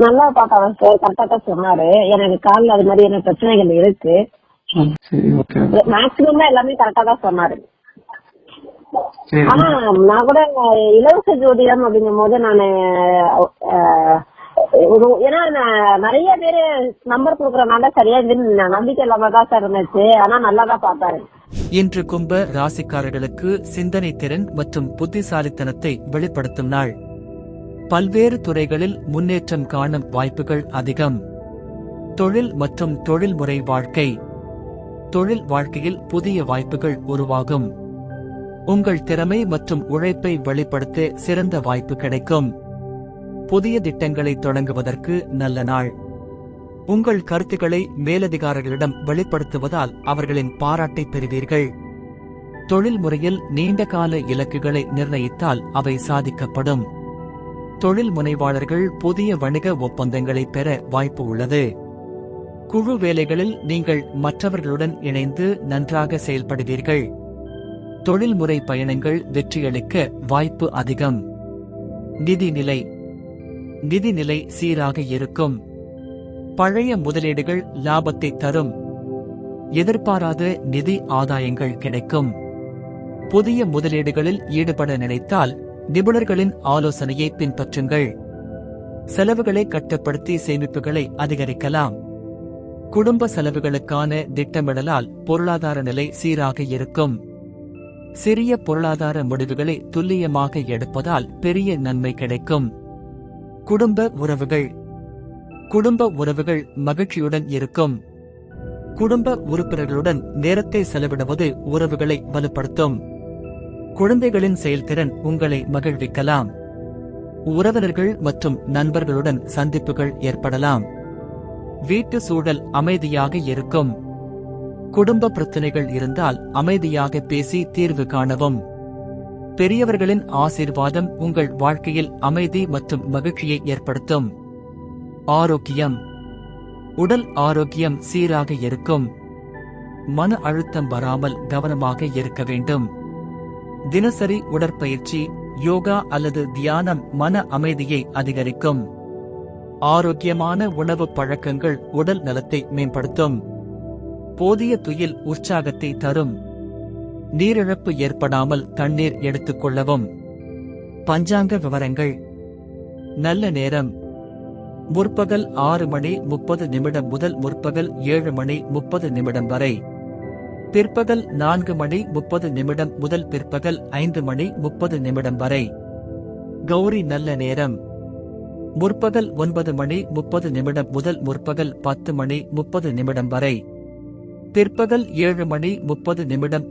நல்லா பார்த்தாங்க சார், கரெக்டா தான் சொன்னாரு. எனக்கு காலில் அது மாதிரியான பிரச்சனைகள் இருக்கு. மேக்சிமம் எல்லாமே கரெக்டா தான் சொன்னாரு. ஆனா நான் கூட இலவச ஜோதிடம் அப்படிங்கும் போது நானு ஏன்னா நிறைய பேரு நம்பர் கொடுக்கறதுனால சரியா நம்பிக்கை இல்லாம தான் சார் இருந்துச்சு. ஆனா நல்லாதான் பார்த்தாரு. இன்று கும்ப ராசிக்காரர்களுக்கு சிந்தனை திறன் மற்றும் புத்திசாலித்தனத்தை வெளிப்படுத்தும் நாள். பல்வேறு துறைகளில் முன்னேற்றம் காணும் வாய்ப்புகள் அதிகம். தொழில் மற்றும் தொழில்முறை வாழ்க்கை. தொழில் வாழ்க்கையில் புதிய வாய்ப்புகள் உருவாகும். உங்கள் திறமை மற்றும் உழைப்பை வெளிப்படுத்த சிறந்த வாய்ப்பு கிடைக்கும். புதிய திட்டங்களை தொடங்குவதற்கு நல்ல நாள். உங்கள் கருத்துக்களை மேலதிகாரிகளிடம் வெளிப்படுத்துவதால் அவர்களின் பாராட்டை பெறுவீர்கள். தொழில் முறையில் நீண்டகால இலக்குகளை நிர்ணயித்தால் அவை சாதிக்கப்படும். தொழில் முனைவாளர்கள் புதிய வணிக ஒப்பந்தங்களை பெற வாய்ப்பு உள்ளது. குழு வேலைகளில் நீங்கள் மற்றவர்களுடன் இணைந்து நன்றாக செயல்படுவீர்கள். தொழில்முறை பயணங்கள் வெற்றியளிக்க வாய்ப்பு அதிகம். நிதிநிலை சீராக இருக்கும். பழைய முதலீடுகள் லாபத்தை தரும். எதிர்பாராத நிதி ஆதாயங்கள் கிடைக்கும். புதிய முதலீடுகளில் ஈடுபட நினைத்தால் நிபுணர்களின் ஆலோசனையை பின்பற்றுங்கள். செலவுகளை கட்டுப்படுத்தி சேமிப்புகளை அதிகரிக்கலாம். குடும்ப செலவுகளுக்கான திட்டமிடலால் பொருளாதார நிலை சீராக இருக்கும். சிறிய பொருளாதார முடிவுகளை துல்லியமாக எடுப்பதால் பெரிய நன்மை கிடைக்கும். குடும்ப உறவுகள் மகிழ்ச்சியுடன் இருக்கும். குடும்ப உறுப்பினர்களுடன் நேரத்தை செலவிடுவது உறவுகளை வலுப்படுத்தும். குழந்தைகளின் செயல்திறன் உங்களை மகிழ்விக்கலாம். உறவினர்கள் மற்றும் நண்பர்களுடன் சந்திப்புகள் ஏற்படலாம். வீட்டு சூழல் அமைதியாக இருக்கும். குடும்ப பிரச்சனைகள் இருந்தால் அமைதியாக பேசி தீர்வு காணவும். பெரியவர்களின் ஆசீர்வாதம் உங்கள் வாழ்க்கையில் அமைதி மற்றும் மகிழ்ச்சியை ஏற்படுத்தும். ஆரோக்கியம். உடல் ஆரோக்கியம் சீராக இருக்கும். மன அழுத்தம் வராமல் கவனமாக இருக்க வேண்டும். தினசரி உடற்பயிற்சி, யோகா அல்லது தியானம் மன அமைதியை அதிகரிக்கும். ஆரோக்கியமான உணவு பழக்கங்கள் உடல் நலத்தை மேம்படுத்தும். போதிய துயில் உற்சாகத்தை தரும். நீரிழப்பு ஏற்படாமல் தண்ணீர் எடுத்துக் கொள்ளவும். பஞ்சாங்க விவரங்கள். நல்ல நேரம் முற்பகல் 6:30 முதல் முற்பகல் 7:30 வரை. பிற்பகல் 4:30 முதல் பிற்பகல் 5:30 வரை. கௌரி நல்ல நேரம் முற்பகல் 9:30 முதல் முற்பகல் 10:30 வரை. பிற்பகல் 7:30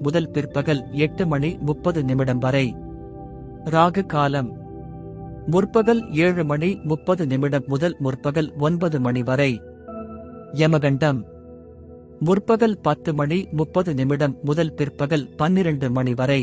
முதல் பிற்பகல் 8:30 வரை. ராகு காலம் முற்பகல் 7:30 முதல் முற்பகல் 9 வரை. யமகண்டம் முற்பகல் 10:30 முதல் பிற்பகல் 12 வரை.